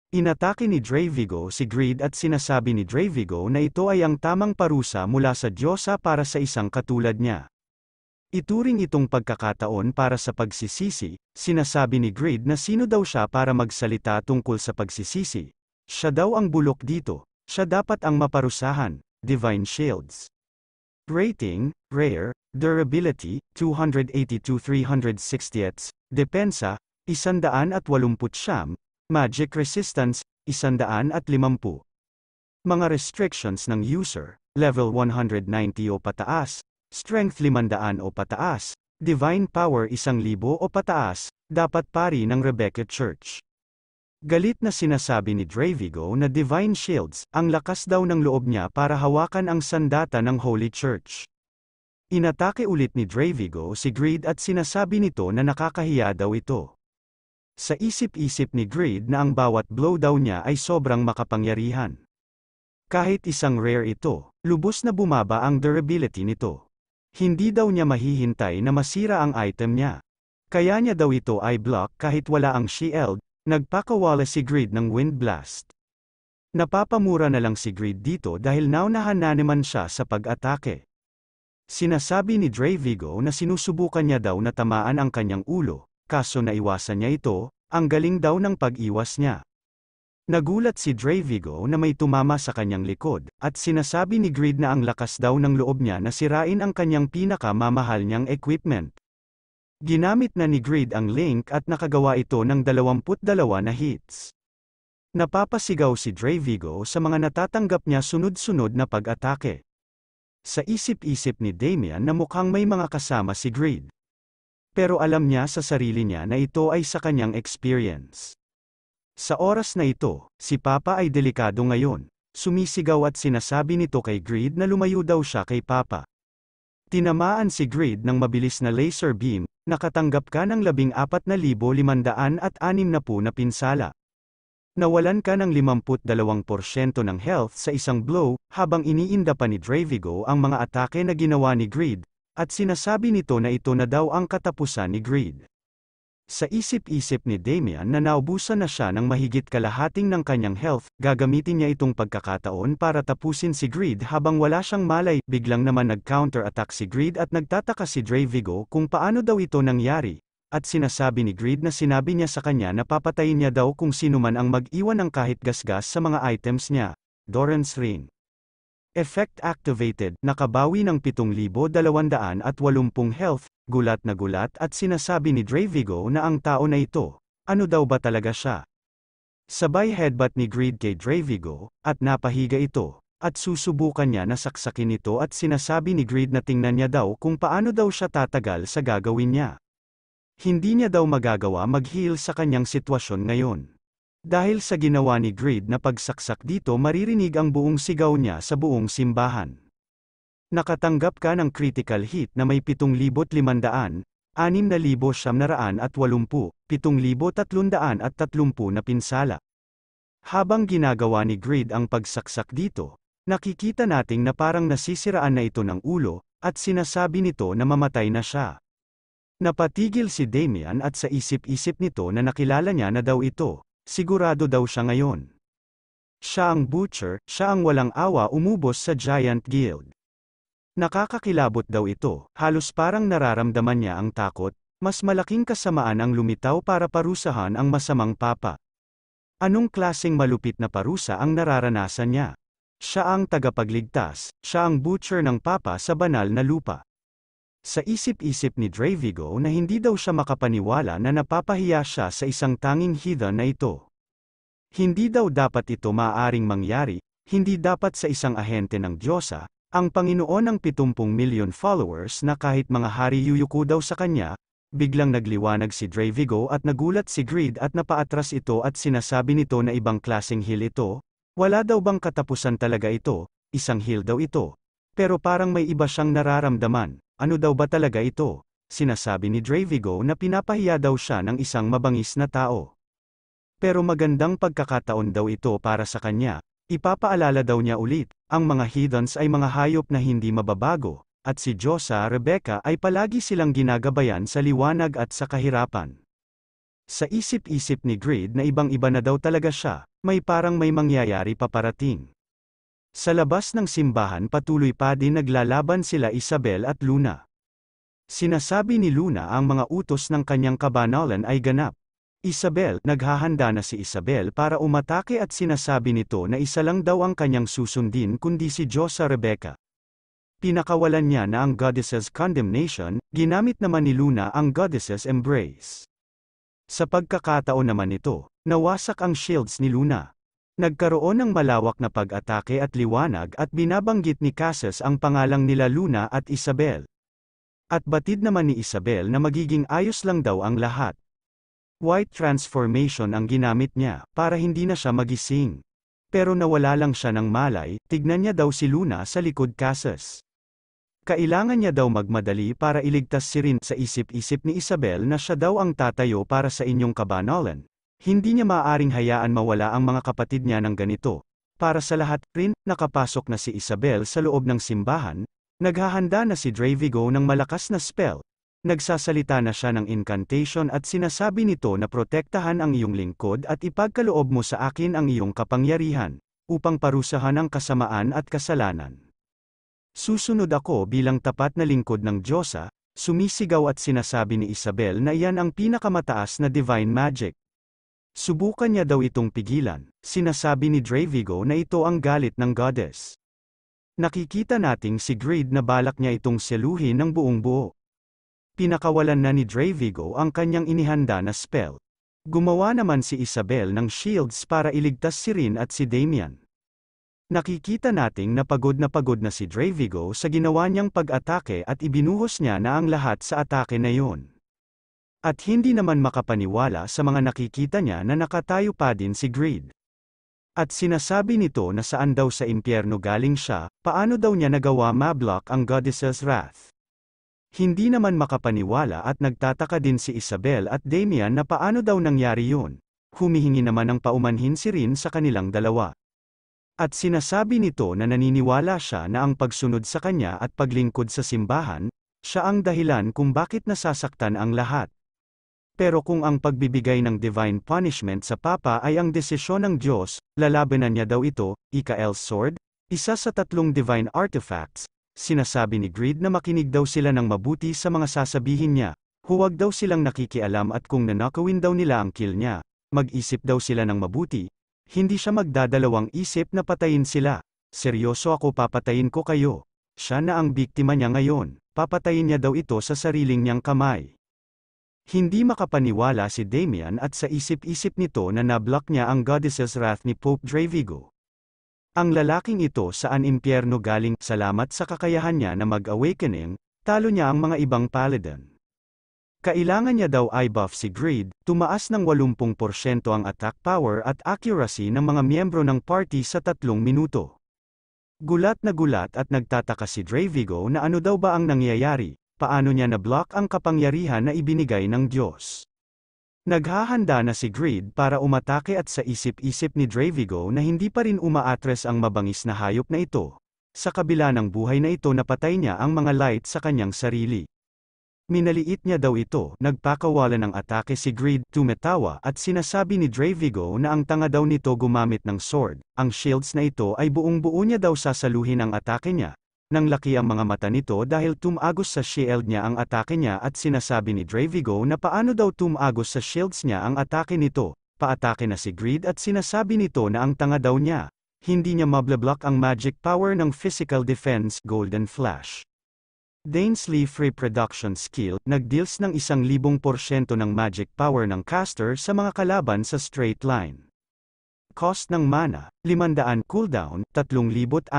Inatake ni Dravigo si Greed at sinasabi ni Dravigo na ito ay ang tamang parusa mula sa Diyosa para sa isang katulad niya. Ituring itong pagkakataon para sa pagsisisi, sinasabi ni Greed na sino daw siya para magsalita tungkol sa pagsisisi. Siya daw ang bulok dito, siya dapat ang maparusahan. Divine Shields. Rating, Rare, Durability, 282/360, Depensa, 180, Magic Resistance, 150. Mga restrictions ng user, level 190 o pataas, Strength 500 o pataas, Divine Power 1,000 o pataas, dapat pari ng Rebecca Church. Galit na sinasabi ni Dravigo na Divine Shields, ang lakas daw ng loob niya para hawakan ang sandata ng Holy Church. Inatake ulit ni Dravigo si Greed at sinasabi nito na nakakahiya daw ito. Sa isip-isip ni Greed na ang bawat blow daw niya ay sobrang makapangyarihan. Kahit isang rare ito, lubos na bumaba ang durability nito. Hindi daw niya mahihintay na masira ang item niya. Kaya niya daw ito ay block kahit wala ang shield, nagpakawala si Greed ng Wind Blast. Napapamura na lang si Greed dito dahil naunahan na naman siya sa pag-atake. Sinasabi ni Dravigo na sinusubukan niya daw na tamaan ang kanyang ulo. Kaso naiwasan niya ito, ang galing daw ng pag-iwas niya. Nagulat si Dravigo na may tumama sa kanyang likod, at sinasabi ni Greed na ang lakas daw ng loob niya na sirain ang kanyang pinakamamahal niyang equipment. Ginamit na ni Greed ang link at nakagawa ito ng 22 na hits. Napapasigaw si Dravigo sa mga natatanggap niya sunod-sunod na pag-atake. Sa isip-isip ni Damian na mukhang may mga kasama si Greed. Pero alam niya sa sarili niya na ito ay sa kanyang experience. Sa oras na ito, si Papa ay delikado ngayon. Sumisigaw at sinasabi nito kay Greed na lumayo daw siya kay Papa. Tinamaan si Greed ng mabilis na laser beam, nakatanggap ka ng 14,560 na pinsala. Nawalan ka ng 52% ng health sa isang blow, habang iniinda pa ni Dravigo ang mga atake na ginawa ni Greed. At sinasabi nito na ito na daw ang katapusan ni Greed. Sa isip-isip ni Damian na naubusan na siya ng mahigit kalahating ng kanyang health, gagamitin niya itong pagkakataon para tapusin si Greed habang wala siyang malay. Biglang naman nag-counter-attack si Greed at nagtataka si Dravigo kung paano daw ito nangyari. At sinasabi ni Greed na sinabi niya sa kanya na papatayin niya daw kung sino man ang mag-iwan ng kahit gasgas sa mga items niya. Doran's Ring. Effect activated, nakabawi ng 7,280 health, gulat na gulat at sinasabi ni Dravigo na ang tao na ito, ano daw ba talaga siya? Sabay headbutt ni Greed kay Dravigo, at napahiga ito, at susubukan niya na saksakin ito at sinasabi ni Greed na tingnan niya daw kung paano daw siya tatagal sa gagawin niya. Hindi niya daw magagawa mag-heal sa kanyang sitwasyon ngayon. Dahil sa ginawa ni Greed na pagsaksak dito maririnig ang buong sigaw niya sa buong simbahan. Nakatanggap ka ng critical hit na may 7,500, 6,780, 7,330 na pinsala. Habang ginagawa ni Greed ang pagsaksak dito, nakikita nating na parang nasisiraan na ito ng ulo, at sinasabi nito na mamatay na siya. Napatigil si Damian at sa isip-isip nito na nakilala niya na daw ito. Sigurado daw siya ngayon. Siya ang Butcher, siya ang walang awa umubos sa Giant Guild. Nakakakilabot daw ito, halos parang nararamdaman niya ang takot, mas malaking kasamaan ang lumitaw para parusahan ang masamang papa. Anong klaseng malupit na parusa ang nararanasan niya? Siya ang tagapagligtas, siya ang Butcher ng papa sa banal na lupa. Sa isip-isip ni Dravigo na hindi daw siya makapaniwala na napapahiya siya sa isang tanging heathen na ito. Hindi daw dapat ito maaaring mangyari, hindi dapat sa isang ahente ng Diyosa, ang Panginoon ng 70 million followers na kahit mga hari yuyuko daw sa kanya. Biglang nagliwanag si Dravigo at nagulat si Greed at napaatras ito at sinasabi nito na ibang klaseng heal ito. Wala daw bang katapusan talaga ito, isang heal daw ito. Pero parang may iba siyang nararamdaman. Ano daw ba talaga ito? Sinasabi ni Dravigo na pinapahiya daw siya ng isang mabangis na tao. Pero magandang pagkakataon daw ito para sa kanya. Ipapaalala daw niya ulit, ang mga heathens ay mga hayop na hindi mababago, at si Diyosa Rebecca ay palagi silang ginagabayan sa liwanag at sa kahirapan. Sa isip-isip ni Greed na ibang-iba na daw talaga siya, may mangyayari pa parating. Sa labas ng simbahan patuloy pa din naglalaban sila Isabel at Luna. Sinasabi ni Luna ang mga utos ng kanyang kabanalan ay ganap. Isabel, naghahanda na si Isabel para umatake at sinasabi nito na isa lang daw ang kanyang susundin kundi si Diyos sa Rebecca. Pinakawalan niya na ang goddess's condemnation, ginamit naman ni Luna ang goddess's embrace. Sa pagkakataon naman ito, nawasak ang shields ni Luna. Nagkaroon ng malawak na pag-atake at liwanag at binabanggit ni Cassius ang pangalang nila Luna at Isabel. At batid naman ni Isabel na magiging ayos lang daw ang lahat. White transformation ang ginamit niya, para hindi na siya magising. Pero nawala lang siya ng malay, tignan niya daw si Luna sa likod Cassius. Kailangan niya daw magmadali para iligtas si Rin sa isip-isip ni Isabel na siya daw ang tatayo para sa inyong kabanalan. Hindi niya maaaring hayaan mawala ang mga kapatid niya ng ganito. Para sa lahat, Rin, nakapasok na si Isabel sa loob ng simbahan, naghahanda na si Dravigo ng malakas na spell. Nagsasalita na siya ng incantation at sinasabi nito na protektahan ang iyong lingkod at ipagkaloob mo sa akin ang iyong kapangyarihan, upang parusahan ang kasamaan at kasalanan. Susunod ako bilang tapat na lingkod ng Diyosa, sumisigaw at sinasabi ni Isabel na iyan ang pinakamataas na divine magic. Subukan niya daw itong pigilan, sinasabi ni Dravigo na ito ang galit ng goddess. Nakikita nating si Greed na balak niya itong seluhin ng buong buo. Pinakawalan na ni Dravigo ang kanyang inihanda na spell. Gumawa naman si Isabel ng shields para iligtas si Rin at si Damian. Nakikita nating na pagod na si Dravigo sa ginawa niyang pag-atake at ibinuhos niya na ang lahat sa atake na iyon. At hindi naman makapaniwala sa mga nakikita niya na nakatayo pa din si Greed. At sinasabi nito na saan daw sa impyerno galing siya, paano daw niya nagawa mablock ang goddess's wrath. Hindi naman makapaniwala at nagtataka din si Isabel at Damian na paano daw nangyari yun. Humihingi naman ng paumanhin si Rin sa kanilang dalawa. At sinasabi nito na naniniwala siya na ang pagsunod sa kanya at paglingkod sa simbahan, siya ang dahilan kung bakit nasasaktan ang lahat. Pero kung ang pagbibigay ng divine punishment sa Papa ay ang desisyon ng Diyos, lalabanan niya daw ito, Ikael's Sword, isa sa 3 divine artifacts. Sinasabi ni Greed na makinig daw sila ng mabuti sa mga sasabihin niya, huwag daw silang nakikialam at kung nanakawin daw nila ang kill niya, mag-isip daw sila ng mabuti, hindi siya magdadalawang isip na patayin sila. Seryoso ako, papatayin ko kayo. Siya na ang biktima niya ngayon, papatayin niya daw ito sa sariling niyang kamay. Hindi makapaniwala si Damian at sa isip-isip nito na nablock niya ang goddess's wrath ni Pope Dravigo. Ang lalaking ito saan impyerno galing, salamat sa kakayahan niya na mag-awakening, talo niya ang mga ibang paladin. Kailangan niya daw i-buff si Greed, tumaas ng 80% ang attack power at accuracy ng mga miyembro ng party sa 3 minuto. Gulat at nagtataka si Dravigo na ano daw ba ang nangyayari, paano niya na-block ang kapangyarihan na ibinigay ng Diyos. Naghahanda na si Greed para umatake at sa isip-isip ni Dravigo na hindi pa rin umaatres ang mabangis na hayop na ito. Sa kabila ng buhay na ito napatay niya ang mga light sa kanyang sarili. Minaliit niya daw ito, nagpakawalan ng atake si Greed, tumetawa at sinasabi ni Dravigo na ang tanga daw nito gumamit ng sword, ang shields na ito ay buong-buo niya daw sasaluhin ang atake niya. Nang laki ang mga mata nito dahil tumagos sa shield niya ang atake niya at sinasabi ni Dravigo na paano daw tumagos sa shields niya ang atake nito, paatake na si Greed at sinasabi nito na ang tanga daw niya, hindi niya mablock ang magic power ng physical defense, Golden Flash. Dainsley Free Production Skill, nagdeals ng 1,000% ng magic power ng caster sa mga kalaban sa straight line. Cost ng mana, 500 cooldown, 3,600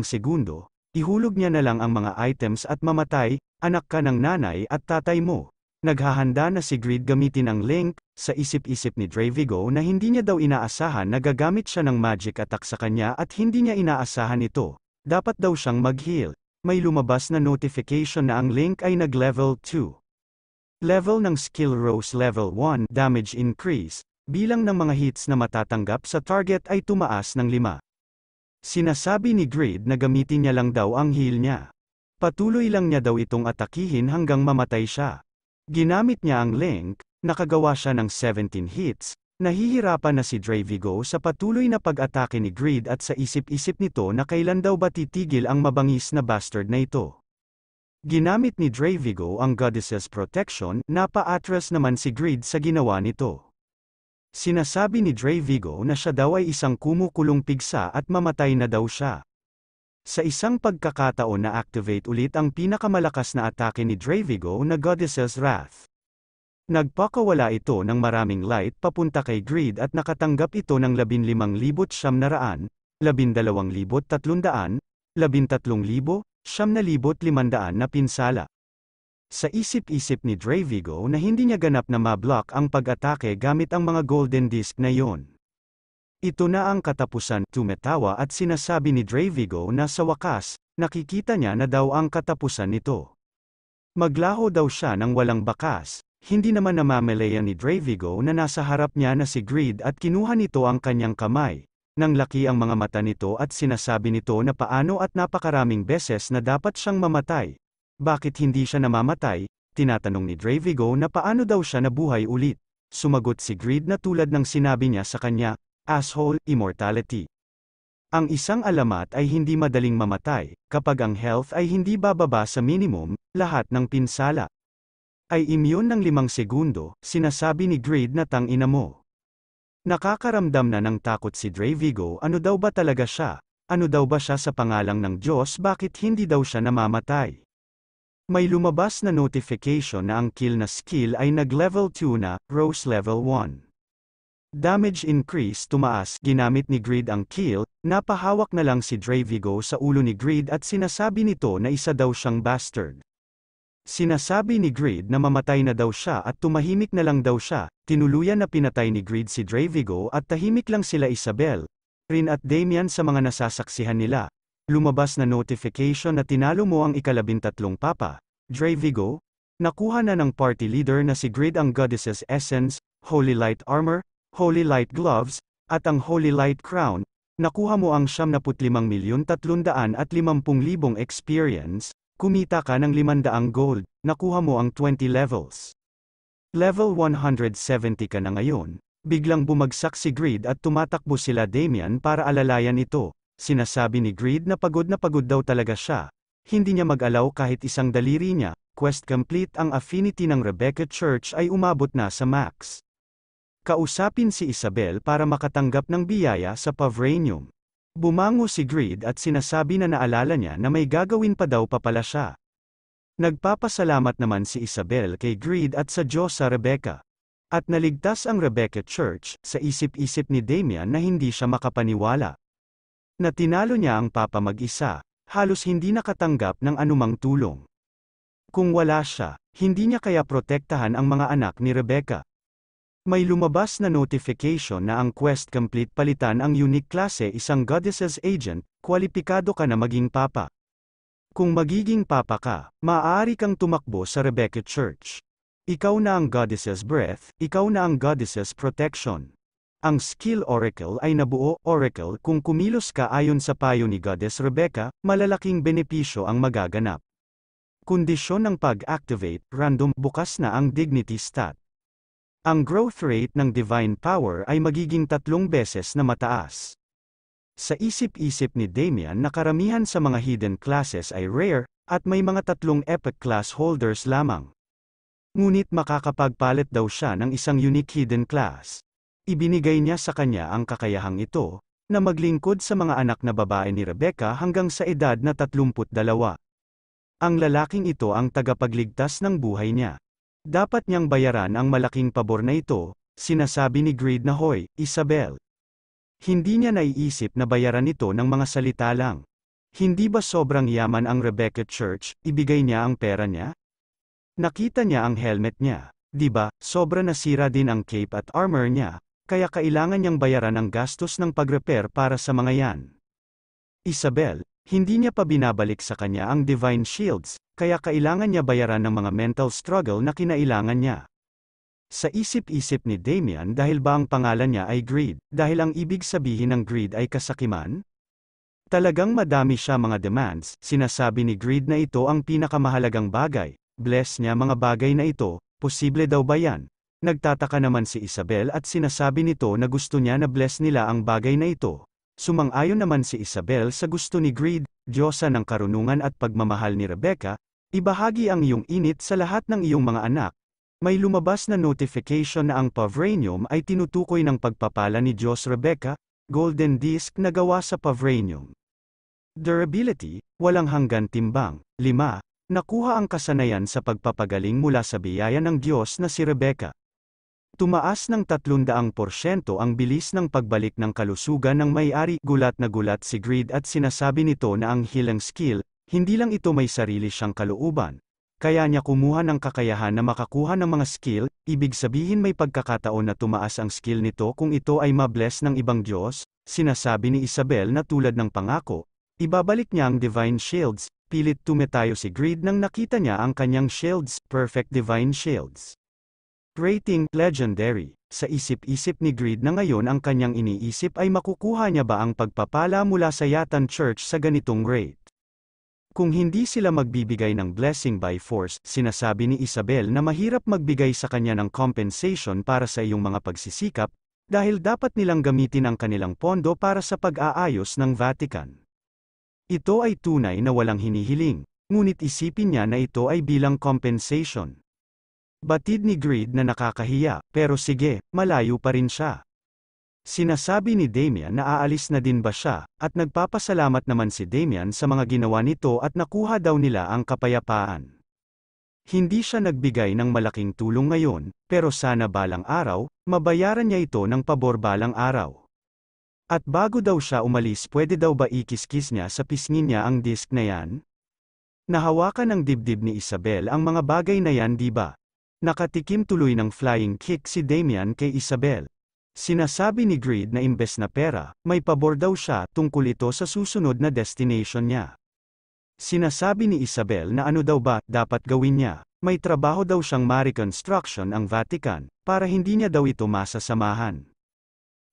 segundo. Ihulog niya na lang ang mga items at mamatay, anak ka ng nanay at tatay mo. Naghahanda na si Greed gamitin ang link, sa isip-isip ni Dravigo na hindi niya daw inaasahan na gagamit siya ng magic attack sa kanya at hindi niya inaasahan ito. Dapat daw siyang mag-heal. May lumabas na notification na ang link ay nag-level 2. Level ng skill rose level 1, damage increase, bilang ng mga hits na matatanggap sa target ay tumaas ng 5. Sinasabi ni Greed na gamitin niya lang daw ang heal niya. Patuloy lang niya daw itong atakihin hanggang mamatay siya. Ginamit niya ang link, nakagawa siya ng 17 hits, Nahihirapan na si Dravigo sa patuloy na pag-atake ni Greed at sa isip-isip nito na kailan daw ba titigil ang mabangis na bastard na ito. Ginamit ni Dravigo ang Goddess's Protection, napa-atras naman si Greed sa ginawa nito. Sinasabi ni Dravigo na siya daw ay isang kumukulong pigsa at mamatay na daw siya. Sa isang pagkakataon na activate ulit ang pinakamalakas na atake ni Dravigo na Goddess's Wrath. Nagpakawala ito ng maraming light papunta kay Greed at nakatanggap ito ng 15,700, 12,300, 13,500 na pinsala. Sa isip-isip ni Dravigo na hindi niya ganap na ma-block ang pag-atake gamit ang mga golden disc na yon. Ito na ang katapusan, tumatawa at sinasabi ni Dravigo na sa wakas, nakikita niya na daw ang katapusan nito. Maglaho daw siya ng walang bakas, hindi naman namamalayan ni Dravigo na nasa harap niya na si Greed at kinuha nito ang kanyang kamay. Nang laki ang mga mata nito at sinasabi nito na paano at napakaraming beses na dapat siyang mamatay. Bakit hindi siya namamatay? Tinatanong ni Dravigo na paano daw siya nabuhay ulit. Sumagot si Greed na tulad ng sinabi niya sa kanya, asshole, immortality. Ang isang alamat ay hindi madaling mamatay, kapag ang health ay hindi bababa sa minimum, lahat ng pinsala ay immune ng 5 segundo, sinasabi ni Greed na tang-ina mo. Nakakaramdam na ng takot si Dravigo, ano daw ba talaga siya? Ano daw ba siya sa pangalang ng Diyos, bakit hindi daw siya namamatay? May lumabas na notification na ang kill na skill ay nag-level 2 na, Rose level 1. Damage increase tumaas, ginamit ni Greed ang kill, napahawak na lang si Dravigo sa ulo ni Greed at sinasabi nito na isa daw siyang bastard. Sinasabi ni Greed na mamatay na daw siya at tumahimik na lang daw siya, tinuluyan na pinatay ni Greed si Dravigo at tahimik lang sila Isabel, Rin at Damian sa mga nasasaksihan nila. Lumabas na notification na tinalo mo ang ika-13 papa, Dravigo. Nakuha na ng party leader na si Greed ang Goddess's Essence, Holy Light Armor, Holy Light Gloves, at ang Holy Light Crown. Nakuha mo ang 75,350,000 experience. Kumita ka ng 500 gold, nakuha mo ang 20 levels. Level 170 ka na ngayon. Biglang bumagsak si Greed at tumatakbo sila Damian para alalayan ito. Sinasabi ni Greed na pagod daw talaga siya. Hindi niya mag-alaw kahit isang daliri niya. Quest complete, ang affinity ng Rebecca Church ay umabot na sa max. Kausapin si Isabel para makatanggap ng biyaya sa Pavranium. Bumango si Greed at sinasabi na naalala niya na may gagawin pa daw pa pala siya. Nagpapasalamat naman si Isabel kay Greed at sa Diyos sa Rebecca. At naligtas ang Rebecca Church, sa isip-isip ni Damian na hindi siya makapaniwala. Na tinalo niya ang papa mag-isa, halos hindi nakatanggap ng anumang tulong. Kung wala siya, hindi niya kaya protektahan ang mga anak ni Rebecca. May lumabas na notification na ang quest complete, palitan ang unique klase, isang Goddess's Agent, kwalipikado ka na maging papa. Kung magiging papa ka, maaari kang tumakbo sa Rebecca Church. Ikaw na ang Goddess's Breath, ikaw na ang Goddess's Protection. Ang skill Oracle ay nabuo, Oracle, kung kumilos ka ayon sa payo ni Goddess Rebecca, malalaking benepisyo ang magaganap. Kondisyon ng pag-activate, random, bukas na ang Dignity stat. Ang growth rate ng Divine Power ay magiging 3 beses na mataas. Sa isip-isip ni Damian na karamihan sa mga hidden classes ay rare, at may mga 3 epic class holders lamang. Ngunit makakapagpalit daw siya ng isang unique hidden class. Ibinigay niya sa kanya ang kakayahang ito, na maglingkod sa mga anak na babae ni Rebecca hanggang sa edad na 32. Ang lalaking ito ang tagapagligtas ng buhay niya. Dapat niyang bayaran ang malaking pabor na ito, sinasabi ni Greed na hoy, Isabel. Hindi niya naiisip na bayaran ito ng mga salita lang. Hindi ba sobrang yaman ang Rebecca Church, ibigay niya ang pera niya? Nakita niya ang helmet niya, di ba, sobra nasira din ang cape at armor niya, kaya kailangan niyang bayaran ang gastos ng pag-repair para sa mga yan. Isabel, hindi niya pa binabalik sa kanya ang Divine Shields, kaya kailangan niya bayaran ng mga mental struggle na kinailangan niya. Sa isip-isip ni Damian, dahil ba ang pangalan niya ay Greed, dahil ang ibig sabihin ng Greed ay kasakiman? Talagang madami siya mga demands, sinasabi ni Greed na ito ang pinakamahalagang bagay, bless niya mga bagay na ito, posible daw ba yan? Nagtataka naman si Isabel at sinasabi nito na gusto niya na bless nila ang bagay na ito. Sumang-ayon naman si Isabel sa gusto ni Greed, diyosa ng karunungan at pagmamahal ni Rebecca, ibahagi ang iyong init sa lahat ng iyong mga anak. May lumabas na notification na ang Pavranium ay tinutukoy ng pagpapala ni Diyos Rebecca, golden disc na gawa sa Pavranium. Durability, walang hanggan timbang. 5. Nakuha ang kasanayan sa pagpapagaling mula sa biyaya ng Diyos na si Rebecca. Tumaas ng 300% ang bilis ng pagbalik ng kalusugan ng may-ari. Gulat na gulat si Greed at sinasabi nito na ang healing skill, hindi lang ito may sarili siyang kalooban. Kaya niya kumuha ng kakayahan na makakuha ng mga skill, ibig sabihin may pagkakataon na tumaas ang skill nito kung ito ay ma-bless ng ibang Diyos. Sinasabi ni Isabel na tulad ng pangako, ibabalik niya ang divine shields. Pilit tumetayo si Greed nang nakita niya ang kanyang shields, perfect divine shields. Rating, legendary. Sa isip-isip ni Greed na ngayon ang kanyang iniisip ay makukuha niya ba ang pagpapala mula sa Yatan Church sa ganitong rate. Kung hindi sila magbibigay ng blessing by force, sinasabi ni Isabel na mahirap magbigay sa kanya ng compensation para sa iyong mga pagsisikap, dahil dapat nilang gamitin ang kanilang pondo para sa pag-aayos ng Vatican. Ito ay tunay na walang hinihiling, ngunit isipin niya na ito ay bilang compensation. Batid ni Greed na nakakahiya, pero sige, malayo pa rin siya. Sinasabi ni Damian na aalis na din ba siya, at nagpapasalamat naman si Damian sa mga ginawa nito at nakuha daw nila ang kapayapaan. Hindi siya nagbigay ng malaking tulong ngayon, pero sana balang araw, mabayaran niya ito ng pabor balang araw. At bago daw siya umalis pwede daw ba ikiskis niya sa pisngi niya ang disk na yan? Nahawakan ng dibdib ni Isabel ang mga bagay na yan di ba? Nakatikim tuloy ng flying kick si Damian kay Isabel. Sinasabi ni Greed na imbes na pera, may pabor daw siya tungkol ito sa susunod na destination niya. Sinasabi ni Isabel na ano daw ba dapat gawin niya, may trabaho daw siyang ma-reconstruction ang Vatican, para hindi niya daw ito masasamahan.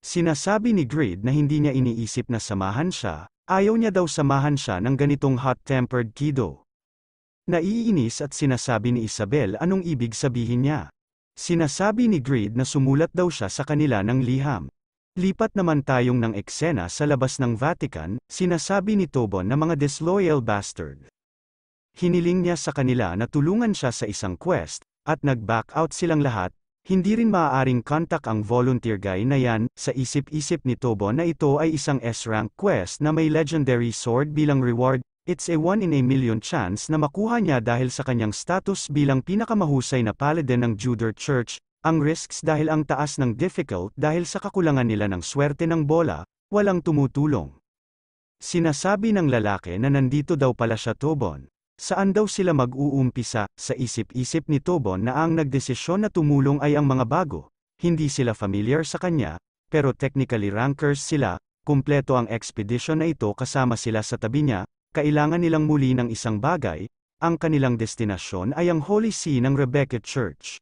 Sinasabi ni Greed na hindi niya iniisip na samahan siya, ayaw niya daw samahan siya ng ganitong hot-tempered kiddo. Naiinis at sinasabi ni Isabel anong ibig sabihin niya. Sinasabi ni Greed na sumulat daw siya sa kanila ng liham. Lipat naman tayong ng eksena sa labas ng Vatican, sinasabi ni Tobon na mga disloyal bastard. Hiniling niya sa kanila na tulungan siya sa isang quest, at nag-back out silang lahat, hindi rin maaaring contact ang volunteer guy na yan. Sa isip-isip ni Tobon na ito ay isang S-rank quest na may legendary sword bilang reward. It's a 1 in a million chance na makuha niya dahil sa kanyang status bilang pinakamahusay na paladin ng Juder Church, ang risks dahil ang taas ng difficult dahil sa kakulangan nila ng swerte ng bola, walang tumutulong. Sinasabi ng lalaki na nandito daw pala siya Tobon. Saan daw sila mag-uumpisa? Sa isip-isip ni Tobon na ang nagdesisyon na tumulong ay ang mga bago, hindi sila familiar sa kanya, pero technically rankers sila, kumpleto ang expedition na ito kasama sila sa tabi niya. Kailangan nilang muli ng isang bagay, ang kanilang destinasyon ay ang Holy See ng Rebecca Church.